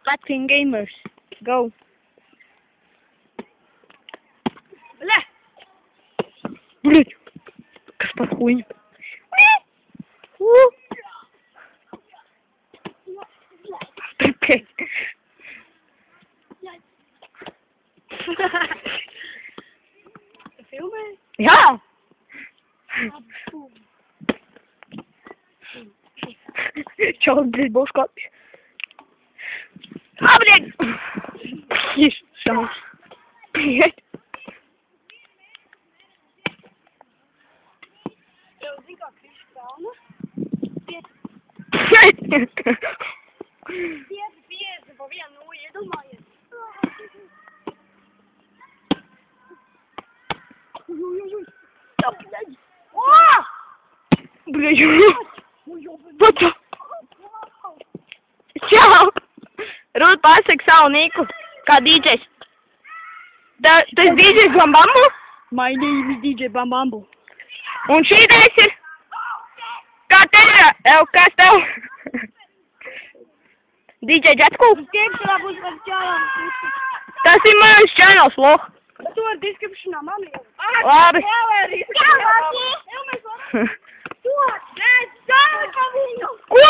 Latvijas gamers. Go. Блять. Kas par хуйņu? Stripkei. Tu filmē? Jā. Čau, blядь, būs kāpis. Blядь. Ешь, шау. Блядь. Tev zin kā Krišs Kalna? 5 pa vienu nūju, iedomājies. Tā, blядь. Блядь. Pats. Čau. Rūt, pasaka savu niku. Kā DJs. Tu esi DJs Bambambu? My name is DJ Bambambu. Un šī dēļ ir? Kā tev ir? Kas tev? DJ Jetsku? Tiek, tā būs kāds ķēlām. Tas ir mans channels, loh. Tu ar descriptionā man jau. Labi. Ko? Nē, tā kā viņu. Ko?